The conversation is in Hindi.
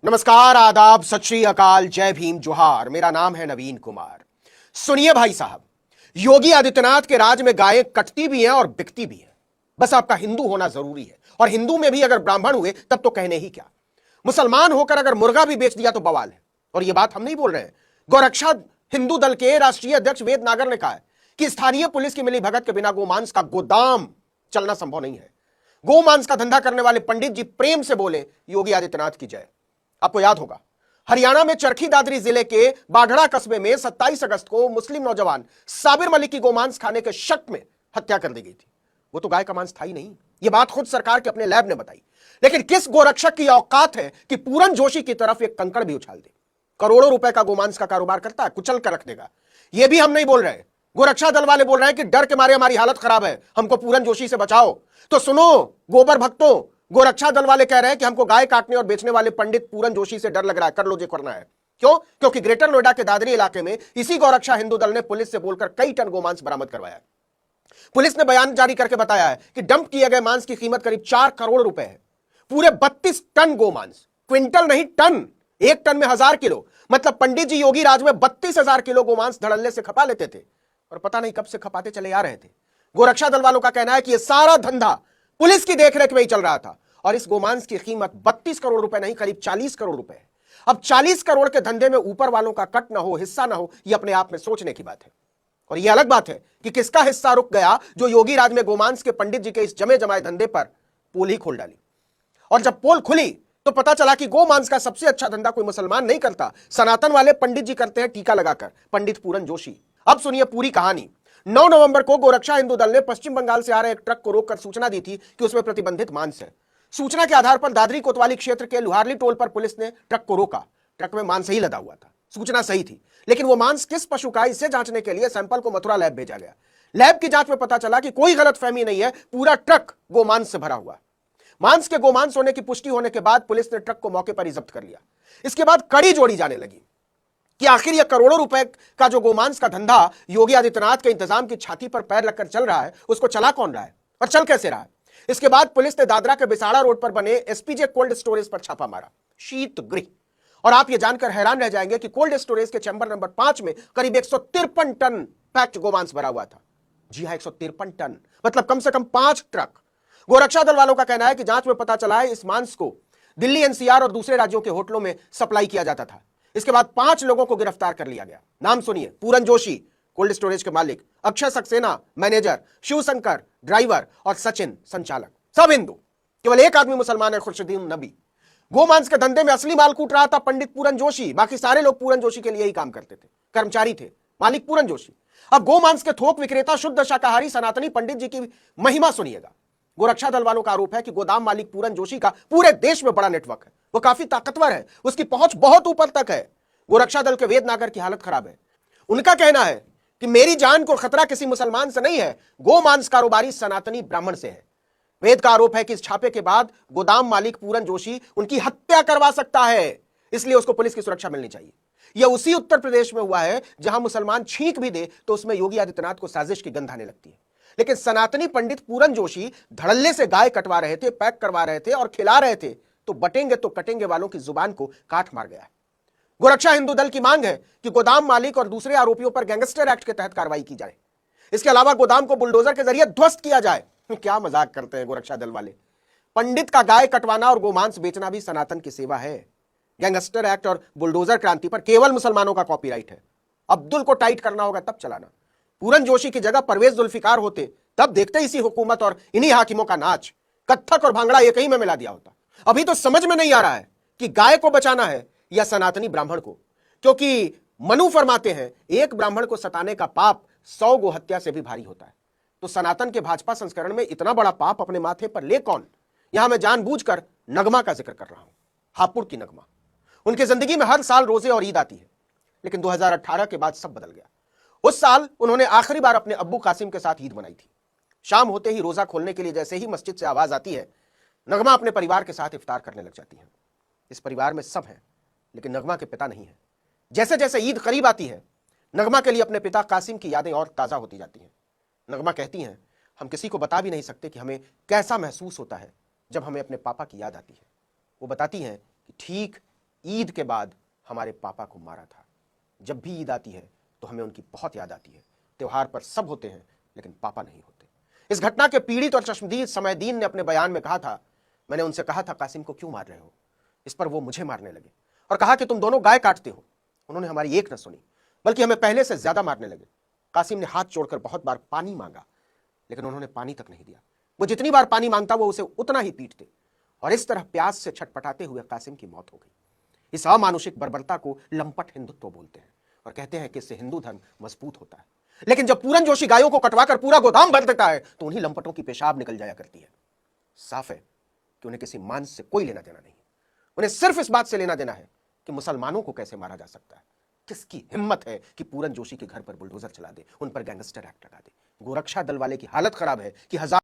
नमस्कार, आदाब, सत श्री अकाल, जय भीम, जोहार। मेरा नाम है नवीन कुमार। सुनिए भाई साहब, योगी आदित्यनाथ के राज में गायें कटती भी हैं और बिकती भी हैं। बस आपका हिंदू होना जरूरी है, और हिंदू में भी अगर ब्राह्मण हुए तब तो कहने ही क्या। मुसलमान होकर अगर मुर्गा भी बेच दिया तो बवाल है। और यह बात हम नहीं बोल रहे हैं, गौरक्षा हिंदू दल के राष्ट्रीय अध्यक्ष वेद नागर ने कहा है कि स्थानीय पुलिस की मिलीभगत के बिना गोमांस का गोदाम चलना संभव नहीं है। गोमांस का धंधा करने वाले पंडित जी प्रेम से बोले, योगी आदित्यनाथ की जय। आपको याद होगा, हरियाणा में चरखी दादरी जिले के बाढ़ड़ा कस्बे में 27 अगस्त को मुस्लिम नौजवान साबिर मलिक की गोमांस खाने के शक में हत्या कर दी गई थी। वो तो गाय का मांस था ही नहीं। यह बात खुद सरकार के अपने लैब ने बताई। लेकिन किस गोरक्षक की औकात है कि पूरन जोशी की तरफ एक कंकड़ भी उछाल दे। करोड़ों रुपए का गोमांस का कारोबार करता है, कुचल कर रख देगा। यह भी हम नहीं बोल रहे, गोरक्षा दल वाले बोल रहे हैं कि डर के मारे हमारी हालत खराब है, हमको पूरन जोशी से बचाओ। तो सुनो गोबर भक्तों, गोरक्षा दल वाले कह रहे हैं कि हमको गाय काटने और बेचने वाले पंडित पूरन जोशी से डर लग रहा है, कर लो जो करना है। क्यों? क्योंकि ग्रेटर नोएडा के दादरी इलाके में इसी गौरक्षा हिंदू दल ने पुलिस से बोलकर कई टन गोमांस बरामद करवाया है। पुलिस ने बयान जारी करके बताया है कि डंप किए गए मांस की कीमत करीब 4 करोड़ रुपए है। पूरे 32 टन गोमांस, क्विंटल नहीं टन। एक टन में 1000 किलो, मतलब पंडित जी योगी राज में 32,000 किलो गोमांस धड़ल्ले से खपा लेते थे, और पता नहीं कब से खपाते चले आ रहे थे। गोरक्षा दल वालों का कहना है कि यह सारा धंधा पुलिस की देखरेख में ही चल रहा था, और इस गोमांस की कीमत 32 करोड़ रुपए नहीं, करीब 40 करोड़ रुपए है। अब 40 करोड़ के धंधे में ऊपर वालों का कट ना हो, हिस्सा ना हो, यह अपने आप में सोचने की बात है। और यह अलग बात है कि किसका हिस्सा रुक गया जो योगी राज में गोमांस के पंडित जी के इस जमे जमाए धंधे पर पोल ही खोल डाली। और जब पोल खुली तो पता चला कि गोमांस का सबसे अच्छा धंधा कोई मुसलमान नहीं करता, सनातन वाले पंडित जी करते हैं, टीका लगाकर, पंडित पूरन जोशी। अब सुनिए पूरी कहानी। 9 नवंबर को गोरक्षा हिंदू दल ने पश्चिम बंगाल से आ रहे एक ट्रक को रोककर सूचना दी थी कि उसमें प्रतिबंधित मांस है। सूचना के आधार पर दादरी कोतवाली क्षेत्र के लुहारली टोल पर पुलिस ने ट्रक को रोका। ट्रक में मांस ही लदा हुआ था, सूचना सही थी, लेकिन वो मांस किस पशु का, इसे जांचने के लिए सैंपल को मथुरा लैब भेजा गया। लैब की जांच में पता चला कि कोई गलतफहमी नहीं है, पूरा ट्रक गोमांस से भरा हुआ। मांस के गोमांस होने की पुष्टि होने के बाद पुलिस ने ट्रक को मौके पर ही जब्त कर लिया। इसके बाद कड़ी जोड़ी जाने लगी कि आखिर यह करोड़ों रुपए का जो गोमांस का धंधा योगी आदित्यनाथ के इंतजाम की छाती पर पैर रखकर चल रहा है, उसको चला कौन रहा है और चल कैसे रहा है। इसके बाद पुलिस ने दादरा के बिसाड़ा रोड पर बने एसपीजे कोल्ड स्टोरेज पर छापा मारा, शीत गृह। और आप यह जानकर हैरान रह जाएंगे कि कोल्ड स्टोरेज के चैंबर नंबर 5 में करीब 153 टन पैक्ड गोमांस भरा हुआ था। जी हां, 153 टन, मतलब कम से कम 5 ट्रक। गोरक्षा दल वालों का कहना है कि जांच में पता चला है इस मांस को दिल्ली, एनसीआर और दूसरे राज्यों के होटलों में सप्लाई किया जाता था। इसके बाद 5 लोगों को गिरफ्तार कर लिया गया। नाम सुनिए, पूरन जोशी कोल्ड स्टोरेज के मालिक, अक्षय सक्सेना मैनेजर, शिवशंकर ड्राइवर और सचिन संचालक, सब हिंदू। केवल एक आदमी मुसलमान है, खुर्शीदीन नबी। गोमांस के धंधे में असली माल कूट रहा था पंडित पूरन जोशी, बाकी सारे लोग पूरन जोशी के लिए ही काम करते थे, कर्मचारी थे, मालिक पूरन जोशी। अब गोमांस के थोक विक्रेता शुद्ध शाकाहारी सनातनी पंडित जी की महिमा सुनिएगा। गोरक्षा दल वालों का आरोप है कि गोदाम मालिक पूरन जोशी का पूरे देश में बड़ा नेटवर्क है, वो काफी ताकतवर है, उसकी पहुंच बहुत ऊपर तक है। गोरक्षा दल के वेद नागर की हालत खराब है। उनका कहना है कि मेरी जान को खतरा किसी मुसलमान से नहीं है, गोमांस कारोबारी सनातनी ब्राह्मण से है। वेद का आरोप है कि इस छापे के बाद गोदाम मालिक पूरन जोशी उनकी हत्या करवा सकता है, इसलिए उसको पुलिस की सुरक्षा मिलनी चाहिए। यह उसी उत्तर प्रदेश में हुआ है जहां मुसलमान छींक भी दे तो उसमें योगी आदित्यनाथ को साजिश की गंध आने लगती है। लेकिन सनातनी पंडित पूरन जोशी धड़ल्ले से गाय कटवा रहे थे, पैक करवा रहे थे और खिला रहे थे, तो बटेंगे तो कटेंगे वालों की जुबान को काट मार गया। गोरक्षा हिंदू दल की मांग है कि गोदाम मालिक और दूसरे आरोपियों पर गैंगस्टर एक्ट के तहत कार्रवाई की जाए। इसके अलावा गोदाम को बुलडोजर के जरिए ध्वस्त किया जाए। क्या मजाक करते हैं गोरक्षा दल वाले। पंडित का गाय कटवाना और गोमांस बेचना भी सनातन की सेवा है। गैंगस्टर एक्ट और बुलडोजर क्रांति पर केवल मुसलमानों का कॉपीराइट है। अब्दुल को टाइट करना होगा तब चलाना। पूरन जोशी की जगह परवेज जुल्फिकार होते तब देखते इसी हुकूमत और इन्हीं हाकिमों का नाच, कत्थक और भांगड़ा एक ही में मिला दिया होता। अभी तो समझ में नहीं आ रहा है कि गाय को बचाना है या सनातनी ब्राह्मण को, क्योंकि मनु फरमाते हैं एक ब्राह्मण को सताने का पाप 100 गो हत्या से भी भारी होता है। तो सनातन के भाजपा संस्करण में इतना बड़ा पाप अपने माथे पर ले कौन। यहां मैं जानबूझकर नगमा का जिक्र कर रहा हूं, हापुड़ की नगमा। उनकी जिंदगी में हर साल रोजे और ईद आती है, लेकिन 2018 के बाद सब बदल गया। उस साल उन्होंने आखिरी बार अपने अब्बू कासिम के साथ ईद मनाई थी। शाम होते ही रोजा खोलने के लिए जैसे ही मस्जिद से आवाज आती है, नगमा अपने परिवार के साथ इफ्तार करने लग जाती है। इस परिवार में सब है, लेकिन नगमा के पिता नहीं है। जैसे जैसे ईद करीब आती है, नगमा के लिए अपने पिता कासिम की यादें और ताजा होती जाती हैं। नगमा कहती हैं, हम किसी को बता भी नहीं सकते कि हमें कैसा महसूस होता है जब हमें अपने पापा की याद आती है। वो बताती हैं कि ठीक ईद के बाद हमारे पापा को मारा था। जब भी ईद आती है तो हमें उनकी बहुत याद आती है। त्योहार पर सब होते हैं लेकिन पापा नहीं होते। इस घटना के पीड़ित और चश्मदीद समयदीन ने अपने बयान में कहा था, मैंने उनसे कहा था कासिम को क्यों मार रहे हो। इस पर वो मुझे मारने लगे और कहा कि तुम दोनों गाय काटते हो। उन्होंने हमारी एक न सुनी बल्कि हमें पहले से ज्यादा मारने लगे। कासिम ने हाथ जोड़कर बहुत बार पानी मांगा लेकिन उन्होंने पानी तक नहीं दिया। वो जितनी बार पानी मांगता वो उसे उतना ही पीटते और इस तरह प्यास से छटपटाते हुए कासिम की मौत हो गई। इस अमानुषिक बर्बरता को लंपट हिंदुत्व बोलते हैं और कहते हैं कि इससे हिंदू धर्म मजबूत होता है। लेकिन जब पूरन जोशी गायों को कटवाकर पूरा गोदाम भर देता है तो उन्हीं लंपटों की पेशाब निकल जाया करती है। साफ है कि उन्हें किसी मांस से कोई लेना देना नहीं है। उन्हें सिर्फ इस बात से लेना देना है कि मुसलमानों को कैसे मारा जा सकता है। किसकी हिम्मत है कि पूरन जोशी के घर पर बुलडोजर चला दे, उन पर गैंगस्टर एक्ट लगा दे। गोरक्षा दल वाले की हालत खराब है कि हजार